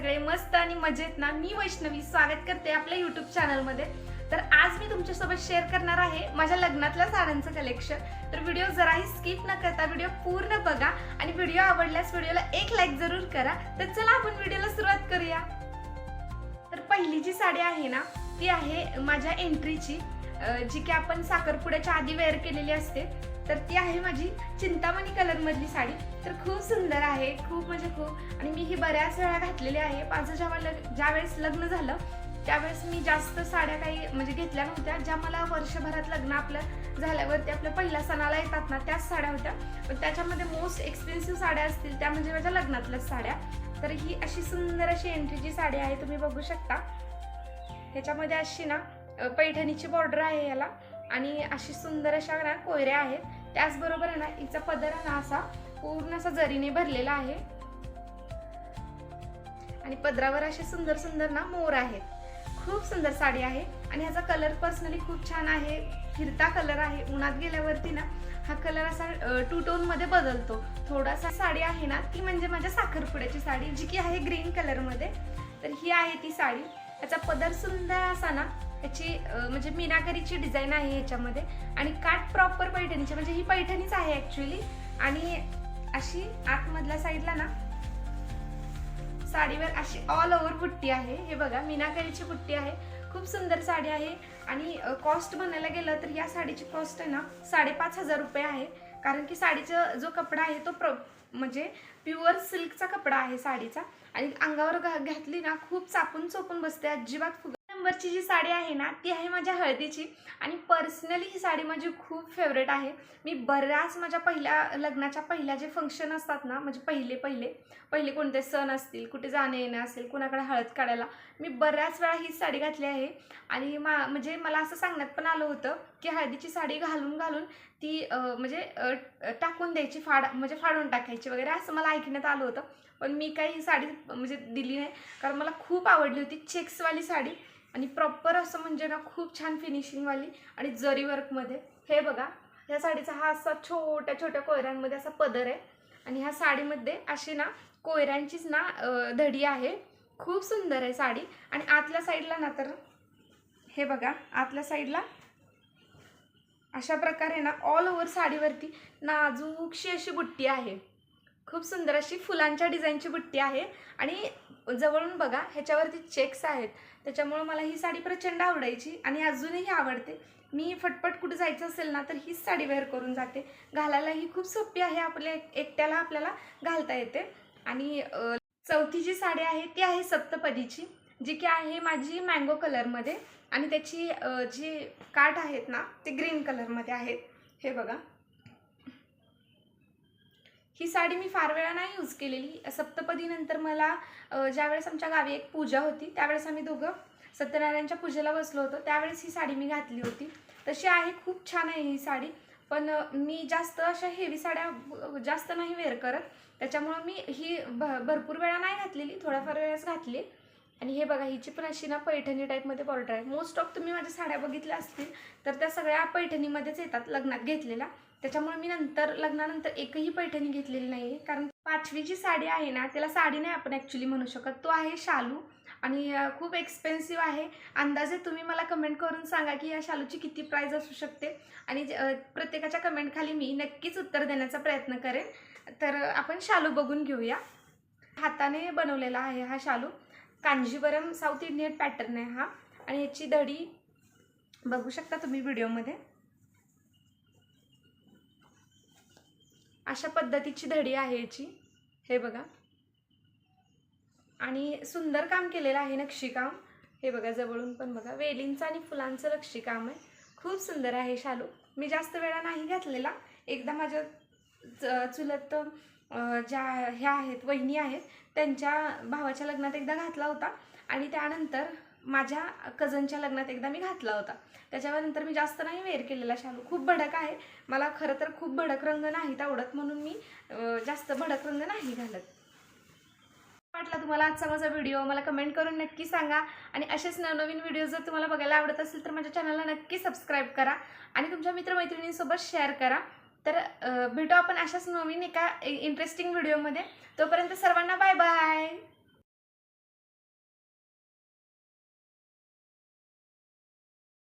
सगळे मस्त आणि मजेत ना? मी वैष्णवी स्वागत करते आपल्या YouTube चॅनलमध्ये। तर आज मी तुमच्यासोबत शेअर करणार आहे माझ्या लग्नातल्या साड्यांचं कलेक्शन। तर व्हिडिओ जराही स्किप न करता व्हिडिओ पूर्ण बघा आणि व्हिडिओ आवडल्यास व्हिडिओला एक लाईक जरूर करा। तर चला आपण व्हिडिओला सुरुवात करूया। तर पहिली जी साडी आहे ना ती आहे माझ्या एंट्रीची, जी की आपण साखरपुड्याच्या आधी वेअर केलेली असते। तर ती आहे माझी चिंतामणी कलर मधली साडी। तर खूप सुंदर आहे, खूप म्हणजे खूप। आणि मी ही बऱ्याच वेळा घातलेली आहे। माझं ज्यावेळेस लग्न झालं त्यावेळेस मी जास्त साड्या काही म्हणजे घेतल्या नव्हत्या, ज्या मला वर्षभरात लग्न आपलं झाल्यावरती आपल्या पहिल्या सणाला येतात ना त्याच साड्या होत्या। पण त्याच्यामध्ये मोस्ट एक्सपेन्सिव्ह साड्या असतील त्या म्हणजे माझ्या लग्नातल्याच साड्या। तर ही अशी सुंदर अशी एंट्रीची साडी आहे, तुम्ही बघू शकता। ह्याच्यामध्ये अशी ना पैठणीची बॉर्डर आहे याला, आणि अशी सुंदर अशा ना कोयऱ्या आहेत। त्याचबरोबर आहे ना हिचा पदर ना असा पूर्ण असा जरीने भरलेला आहे, आणि पदरावर असे सुंदर सुंदर ना मोर आहेत। खूप सुंदर साडी आहे, आणि ह्याचा कलर पर्सनली खूप छान आहे, फिरता कलर आहे। उन्हात गेल्यावरती ना हा कलर असा टू टोन मध्ये बदलतो थोडासा। साडी आहे ना ती म्हणजे माझ्या साखरपुड्याची साडी, जी की आहे ग्रीन कलर मध्ये। तर ही आहे ती साडी। याचा पदर सुंदर असा ना, याची म्हणजे मीनाकरीची डिझाईन आहे ह्याच्यामध्ये, आणि काठ प्रॉपर पैठणीची, म्हणजे ही पैठणीच आहे ऍक्च्युअली। आणि अशी आतमधल्या साईडला ना साडीवर अशी ऑल ओव्हर बुट्टी आहे। हे बघा मीनाकरीची बुट्टी आहे, खूप सुंदर साडी आहे। आणि कॉस्ट म्हणायला गेलं तर या साडीची कॉस्ट आहे ना 5,500 रुपये आहे, कारण की साडीचा जो कपडा आहे तो म्हणजे प्युअर सिल्कचा कपडा आहे साडीचा, आणि अंगावर घातली ना खूप चापून चोपून बसते, अजिबात फुगत। नंबरची जी साडी आहे ना ती आहे माझ्या हळदीची, आणि पर्सनली ही साडी माझी खूप फेवरेट आहे। मी बऱ्याच माझ्या लग्नाच्या पहिल्या जे फंक्शन असतात ना, म्हणजे पहिले कोणते सण असतील, कुठे जाणं येणं असेल, कुणाकडे हळद काढायला, मी बऱ्याच वेळा ही साडी घातली आहे। आणि म्हणजे मला असं सांगण्यात पण आलं होतं की हळदीची साडी घालून ती म्हणजे टाकून द्यायची, म्हणजे फाडून टाकायची वगैरे, असं मला ऐकण्यात आलं होतं। पण मी काही ही साडी म्हणजे दिली नाही, कारण मला खूप आवडली होती चेक्सवाली साडी, आणि प्रॉपर असं म्हणजे ना खूप छान फिनिशिंगवाली आणि जरी वर्कमध्ये। हे बघा, ह्या साडीचा हा असा छोट्या छोट्या कोयऱ्यांमध्ये असा पदर आहे, आणि ह्या साडीमध्ये अशी ना कोयऱ्यांचीच ना धडी आहे। खूप सुंदर आहे साडी। आणि आतल्या साईडला ना तर हे बघा, आतल्या साईडला अशा प्रकारे ना ऑल ओव्हर साडीवरती नाजूकशी अशी बुट्टी आहे, खूप सुंदर अशी फुलांच्या डिझाईनची बुट्टी आहे। आणि जवळून बघा ह्याच्यावरती चेक्स आहेत, त्याच्यामुळे मला ही साडी प्रचंड आवडायची आणि अजूनही आवडते। मी फटफट कुठे जायचं असेल ना तर हीच साडी वेअर करून जाते, घालायला ही खूप सोपी आहे, एकट्याला आपल्याला घालता येते। आणि चौथी जी साडी आहे ती आहे सप्तपदीची, जी की आहे माझी मँगो कलरमध्ये, आणि त्याची जी काठ आहेत ना ते ग्रीन कलरमध्ये आहेत। हे बघा, ही साडी मी फार वेळा नाही यूज केलेली। सप्तपदी नंतर मला ज्यावेळेस आमच्या गावी एक पूजा होती त्यावेळेस आम्ही दोघं सत्यनारायणच्या पूजेला बसलो होतो, त्यावेळेस ही साडी मी घातली होती। तशी आहे, खूप छान आहे ही साडी। पण मी जास्त अशा हेवी साड्या जास्त नाही वेअर करत, त्याच्यामुळे मी ही भरपूर वेळा नाही घातलेली, थोड्याफार वेळेस घातली। आणि हे बघा, हिची पण अशी ना पैठणी टाईपमध्ये बॉर्डर आहे। मोस्ट ऑफ तुम्ही माझ्या साड्या बघितल्या असतील तर त्या सगळ्या पैठणीमध्येच येतात लग्नात घेतलेल्या, त्याच्यामुळे मी लग्नानंतर एकही पैठणी घेतलेली नाही आहे। कारण पाचवी जी साडी आहे ना त्याला साडी नाही आपण ॲक्च्युली म्हणू शकत, तो आहे शालू, आणि खूप एक्सपेन्सिव्ह आहे। अंदाजे तुम्ही मला कमेंट करून सांगा की या शालूची किती प्राईस असू शकते, आणि प्रत्येकाच्या कमेंट खाली मी नक्कीच उत्तर देण्याचा प्रयत्न करेन। तर आपण शालू बघून घेऊया। हाताने बनवलेला आहे हा शालू, कांजीवरम साऊथ इंडियन पॅटर्न आहे हा, आणि याची धडी बघू शकता तुम्ही व्हिडिओमध्ये। अशा पद्धतीची धडी आहे याची, हे बघा, आणि सुंदर काम केलेलं आहे, नक्षीकाम। हे बघा, जवळून पण बघा, वेलींचं आणि फुलांचं नक्षीकाम आहे, खूप सुंदर आहे शालू। मी जास्त वेळा नाही घातलेला, एकदा माझ्या चुलत ज्या ह्या आहेत वहिनी आहेत त्यांच्या भावाच्या लग्नात एकदा घातला होता, आणि त्यानंतर माझ्या कझनच्या लग्नात एकदा मी घातला होता। त्याच्यानंतर मी जास्त नाही वेअर केलेला शालू, खूप भडक आहे, मला खरं तर खूप भडक रंग नाहीत आवडत, म्हणून मी जास्त भडक रंग नाही घालत। वाटला तुम्हाला आजचा माझा व्हिडिओ, मला कमेंट करून नक्की सांगा। आणि असेच नवनवीन व्हिडिओ जर तुम्हाला बघायला आवडत असेल तर माझ्या चॅनलला नक्की सबस्क्राईब करा, आणि तुमच्या मित्रमैत्रिणींसोबत शेअर करा। तर भेटू आपण अशाच नवीन एका इंटरेस्टिंग व्हिडिओमध्ये, तोपर्यंत सर्वांना बाय बाय।